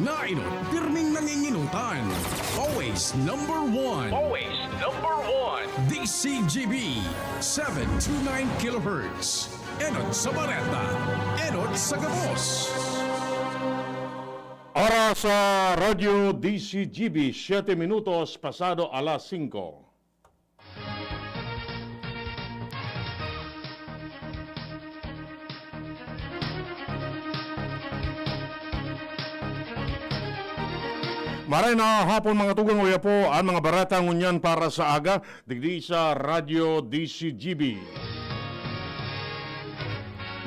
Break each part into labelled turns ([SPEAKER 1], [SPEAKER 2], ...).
[SPEAKER 1] nainot, pirming nanginginutan. Always number one.
[SPEAKER 2] Always number one.
[SPEAKER 1] DZGB 729 kHz. Enot sa Bareta. Enot sa Gabos.
[SPEAKER 3] Oras sa Radio DZGB, 7 minutos pasado alas 5. Maray na hapon mga tugang uya po ang mga barata ngunyan para sa aga digdi sa Radio DZGB.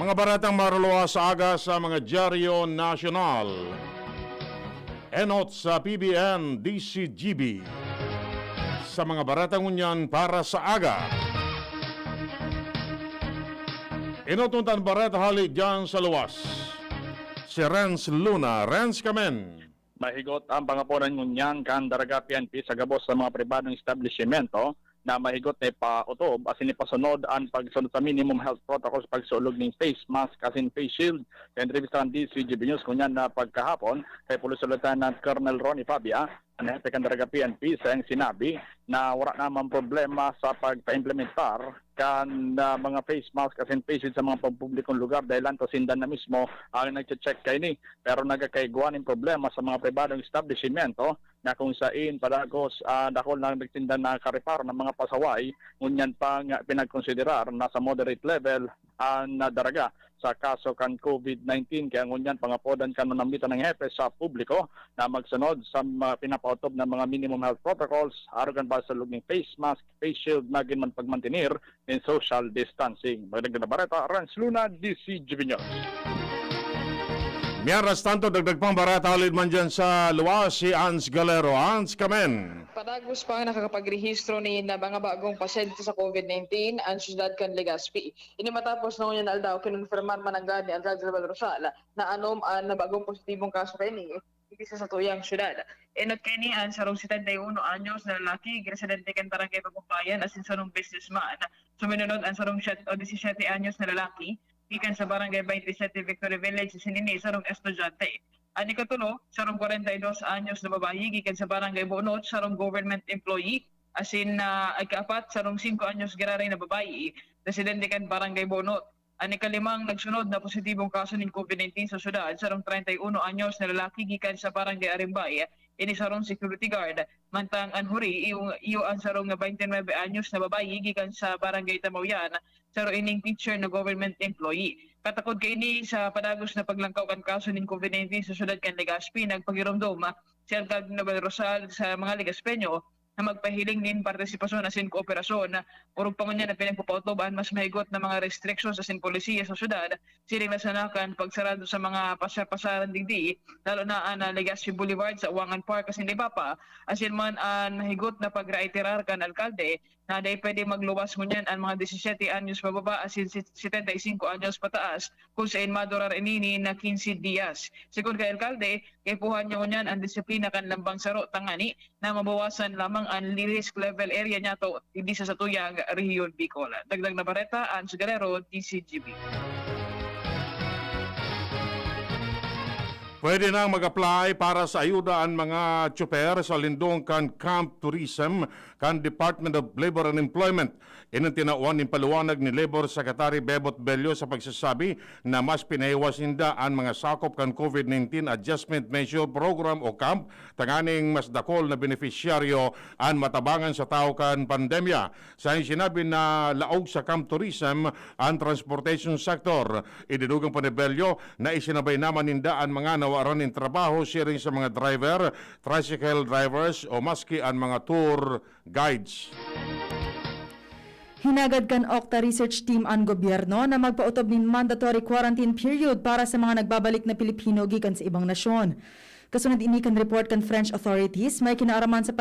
[SPEAKER 3] Mga baratang maruluwa sa aga sa mga dyaryo nasyonal. Enot sa PBN DZGB. Sa mga baratang ngunyan para sa aga. Inotuntan barata hali dyan sa luwas. Si Renz Luna. Renz Kamen.
[SPEAKER 2] Mahigot ang pangapunan ngunyan kan daraga PNP sa gabos sa mga pribadong establishmento na mahigot na pautob asin ipasunod ang pagsunod sa minimum health protocols pagsulog ng face mask asin face shield. Entrevistahan di si GB News kunyan na pagkahapon kay Police Lieutenant Colonel Ronnie Fabia ang kan daraga PNP sa yung sinabi na wala naman problema sa pagpa-implementar kan mga face mask asin face shield sa mga pampublikong lugar dahil lang sindan na mismo ang nagche-check kay ni pero nagakaiguan ng problema sa mga pribadong establishmento na kung saan padagos dakol na nagtindan na kareparo ng mga pasaway ngunyan pang pinagkonsiderar na sa moderate level ang daraga sa kaso kan COVID-19 kaya ngunyan pangapodan kan manambitan ng hepe sa publiko na magsunod sa pinapautob ng mga minimum health protocols arugan ba sa luging face mask, face shield na ginman pagmantinir in social distancing. Magdagdag na Bareta, Renz Luna, DZGB News.
[SPEAKER 3] Miaras tanto dagdag pang barata ulit man dyan sa luwas si Ans Galero. Ans Kamen.
[SPEAKER 4] Patagos pa nakakapagrehistro ni na mga bagong pasyente sa COVID-19 ang syudad kan Legazpi. Ini matapos na ngunyan aldaw kinonfirmar man ang gani ang Radyo Rosal na anom ang bagong positibong kaso kay ni isa sa tuyang syudad. Enot kay ni ang sarong 71 anyos na lalaki, residente kan barangay Pagumbayan asin sarong businessman. Suminunod ang sarong 17 anyos na lalaki ikan sa barangay 27 Victory Village sa Sinini, sarong estudyante. Ani katulo, sarong 42 anyos na babayi, gikan sa barangay Bonot, sarong government employee. Asin na ika-4, sarong 5 anyos giraray na babayi, residente kan barangay Bonot. Ani kalimang nagsunod na positibong kaso ng COVID-19 sa syudad, sarong 31 anyos na lalaki, gikan sa barangay Arimbay, ini sarong security guard. Mantang anhuri, iyo ang sarong 29 anyos na babayi, gikan sa barangay Tamauyan, saro ining teacher na government employee. Katakod kay ini sa padagos na paglangkaw kan kaso ng COVID-19 sa syudad kan Legazpi, nagpagiromdom si Alcalde Rosal sa mga Legaspeño na magpahiling din partisipasyon asin kooperasyon. Urog pa niya na pinagpapautoban mas mahigot na mga restrictions asin polisiya sa syudad, siling nasanakan pagsarado sa mga pasaran digdi, lalo na ang Legazpi Boulevard sa Uwangan Park asin Libapa, asin man ang mahigot na pag-reiterar kan alkalde na dahil pwede magluwas ngunyan ang mga 17 anyos pababa asin 75 anyos pataas kung saan madurar inini na 15 dias. Sikon kay alkalde, kay puhan niya ngunyan ang disiplina kan lambang saro tangani na mabawasan lamang ang risk level area niya to hindi sa tuyang rehiyon Bicol. Dagdag na Bareta, Ans Galero, DZGB.
[SPEAKER 3] Pwede nang mag-apply para sa ayuda ang mga tsuper sa lindong kan Camp Tourism kan Department of Labor and Employment. Inang tinauan ng paluwanag ni Labor Secretary Bebot Bello sa pagsasabi na mas pinahiwas ninda ang mga sakop kan COVID-19 Adjustment Measure Program o CAMP tanganing mas dakol na beneficiaryo ang matabangan sa tao kan pandemya. Sa sinabi na laog sa Camp Tourism ang transportation sector. Idinugang pa ni Bello na isinabay naman ninda ang mga nawaran ng trabaho sharing sa mga driver, tricycle drivers o maski ang mga tour guides.
[SPEAKER 5] Hinagad kan Okta Research Team ang gobyerno na magpautob ng mandatory quarantine period para sa mga nagbabalik na Pilipino gikan sa ibang nasyon. Kasunod ini kan report kan French authorities may kinaaraman sa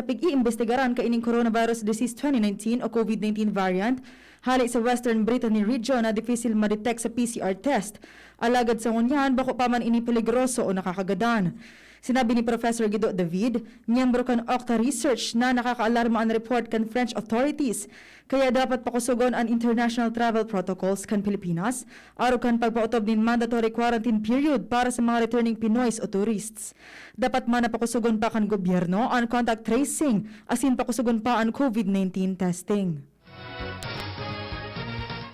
[SPEAKER 5] pag-iimbestigaran kaining coronavirus disease 2019 o COVID-19 variant hali sa Western Brittany region na difficile ma-detect sa PCR test. Alagad sa ngunyan, bako pa man ini peligroso o nakakagadan. Sinabi ni Professor Guido David, miyembro kan Octa Research na nakakaalarma ang report kan French authorities, kaya dapat pakusugon ang international travel protocols kan Pilipinas, aro kan pagpautob nin mandatory quarantine period para sa mga returning Pinoys o tourists. Dapat man napakusugon pa kan gobyerno ang contact tracing, asin pakusugon pa ang COVID-19 testing.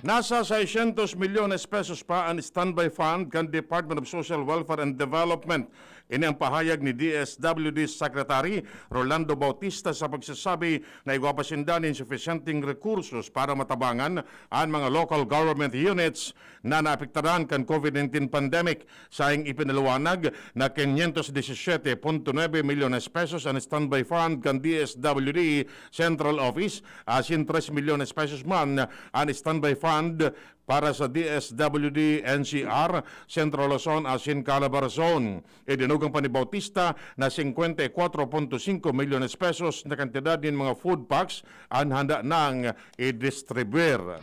[SPEAKER 3] Nasa 600 milyones pesos pa ang standby fund kan Department of Social Welfare and Development. Ini ang pahayag ni DSWD Secretary Rolando Bautista sa pagsasabi na igwapasindan insufficienting rekursos para matabangan ang mga local government units na naapektaran kan COVID-19 pandemic. Saing ipinaliwanag na 517.9 milyones pesos ang standby fund kan DSWD Central Office, asin 3 milyones pesos man ang standby fund para sa DSWD NCR, Central Luzon, asin Calabar Zone. Idinugang pa ni Bautista na 54.5 milyones pesos na kantidad ng mga food packs ang handa nang i-distribuir.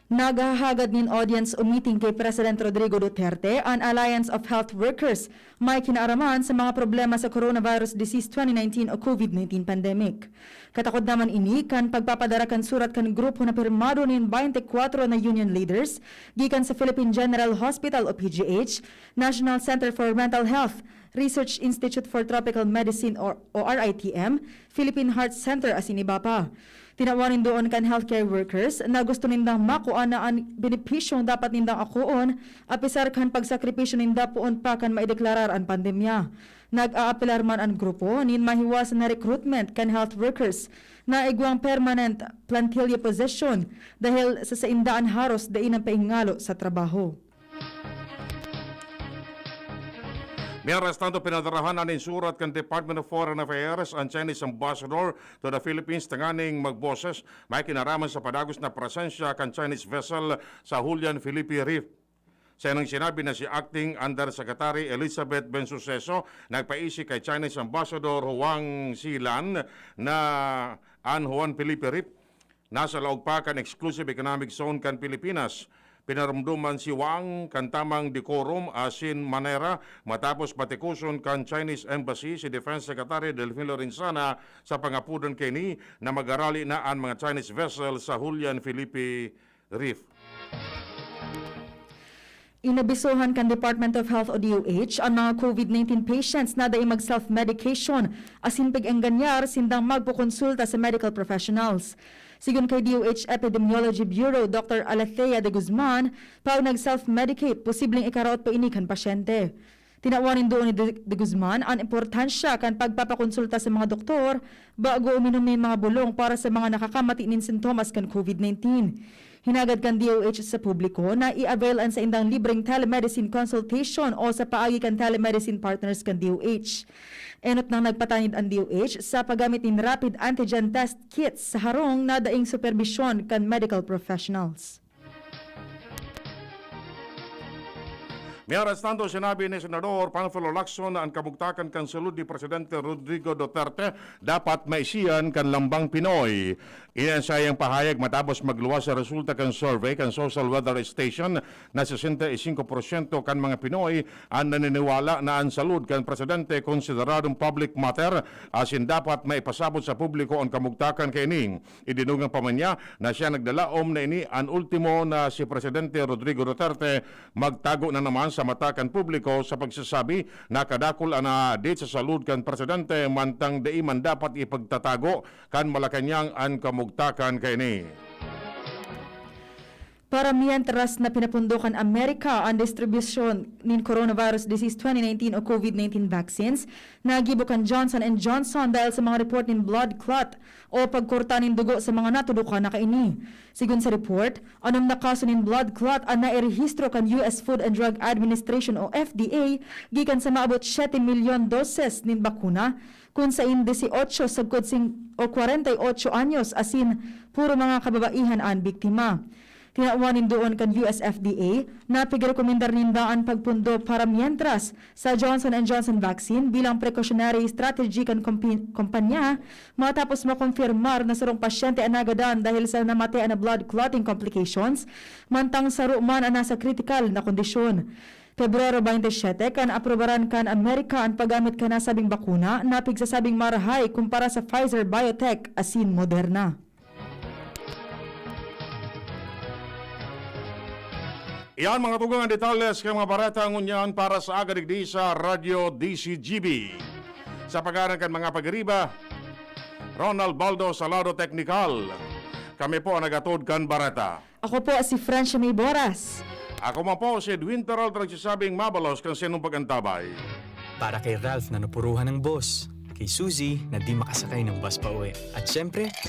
[SPEAKER 5] Naghahagad nin audience o meeting kay President Rodrigo Duterte ang Alliance of Health Workers may kinaaraman sa mga problema sa coronavirus disease 2019 o COVID-19 pandemic. Katakod naman ini kan pagpapadara kan surat kan grupo na pirmado nin 24 na union leaders gikan sa Philippine General Hospital o PGH, National Center for Mental Health, Research Institute for Tropical Medicine o RITM, Philippine Heart Center asin iba pa. Tinawanin doon kan healthcare workers na gusto nindang makuha na ang benepisyong dapat nindang akuon apisar kan pagsakripisyo ninda poon pa kan maideklarar ang pandemya. Nag-aapilar man ang grupo nin mahiwasan na recruitment kan health workers na igwang permanent plantilla position dahil sa saindaan haros dain ang paingalo sa trabaho.
[SPEAKER 3] Mientras tanto, pinadarahan ang surat kan Department of Foreign Affairs ang Chinese Ambassador to the Philippines tanganing magboses may kinaraman sa padagos na presensya kan Chinese vessel sa Julian Felipe Reef. Sa nang sinabi na si Acting Undersecretary Elizabeth Bensuceso nagpaisi kay Chinese Ambassador Huang Xilan na ang Juan Felipe Reef nasa laog pa kan Exclusive Economic Zone kan Pilipinas. Pinarumduman si Wang kan tamang decorum asin manera matapos patikuson kan Chinese Embassy si Defense Secretary Delfin Lorenzana sa pangapudan kini na mag-arali na ang mga Chinese vessel sa Julian Felipe Reef.
[SPEAKER 5] Inabisuhan kan Department of Health o DOH ang mga COVID-19 patients na daing mag-self-medication asin pag-engganyar sindang magpukonsulta sa medical professionals. Sigun kay DOH Epidemiology Bureau Dr. Alethea de Guzman, pag nag-self-medicate, posibleng ikaraot pa ini kan pasyente. Tinawanin doon ni de Guzman ang importansya kan pagpapakonsulta sa mga doktor bago uminom ng mga bulong para sa mga nakakamati nin sintomas kan COVID-19. Hinagad kan DOH sa publiko na i-avail ang sa indang libreng telemedicine consultation o sa paagi kan telemedicine partners kan DOH. Enot nang nagpatanid ang DOH sa paggamit ng rapid antigen test kits sa harong na daing supervision kan medical professionals.
[SPEAKER 3] Mientras tanto, sinabi ni Senador Panfilo Lacson na ang kamugtakan kan salud ni Presidente Rodrigo Duterte dapat maisiyan kan lambang Pinoy. Iyan sa iyang pahayag matapos magluwas sa resulta kan survey kan Social Weather Station na 65% kan mga Pinoy ang naniniwala na ang salud kan Presidente konsideradong public matter asin dapat maipasabot sa publiko ang kamugtakan kay ining. Idinugang pa man niya na siya nagdalaom na ini ang ultimo na si Presidente Rodrigo Duterte magtago na naman sa matakan publiko sa pagsasabi na kadakol na date sa salud kan Presidente mantang di man dapat ipagtatago kan Malacanang ang kamugtakan kay ni.
[SPEAKER 5] Para mientras na pinapundukan Amerika ang distribusyon ng coronavirus disease 2019 o COVID-19 vaccines, nagibukan Johnson & Johnson dahil sa mga report ng blood clot o pagkurta ng dugo sa mga natudukan na kaini. Sigun sa report, anong na kaso ng blood clot ang nairehistro kan US Food and Drug Administration o FDA gikan sa maabot 7 milyon doses ng bakuna kung sa 18 sagkod o 48 anyos asin puro mga kababaihan ang biktima. Tinawanin doon kan US FDA na pigrekomendar nindaan pagpundo para mientras sa Johnson & Johnson vaccine bilang precautionary strategy kan kumpanya matapos makonfirmar na sarong pasyente ang nagadan dahil sa namatay na blood clotting complications mantang saro man ang nasa critical na kondisyon. Pebrero 27 kan aprobaran kan Amerika ang paggamit ka na sabing bakuna na pigsasabing marahay kumpara sa Pfizer Biotech asin Moderna.
[SPEAKER 3] Iyan mga tugang detalles kay mga bareta ngunyan para sa agadigdi sa Radio DZGB. Sa pag-aaral kan mga pagriba, Ronald Baldo Salado Technical. Kami po nagatod kan bareta.
[SPEAKER 5] Ako po si Francia may Borras.
[SPEAKER 3] Ako man po si Edwin Peralta nagsasabing mabalos kang sinong pagantabay.
[SPEAKER 6] Para kay Ralph na napuruhan ng boss, kay Suzy na di makasakay ng bus pa uwi. At syempre,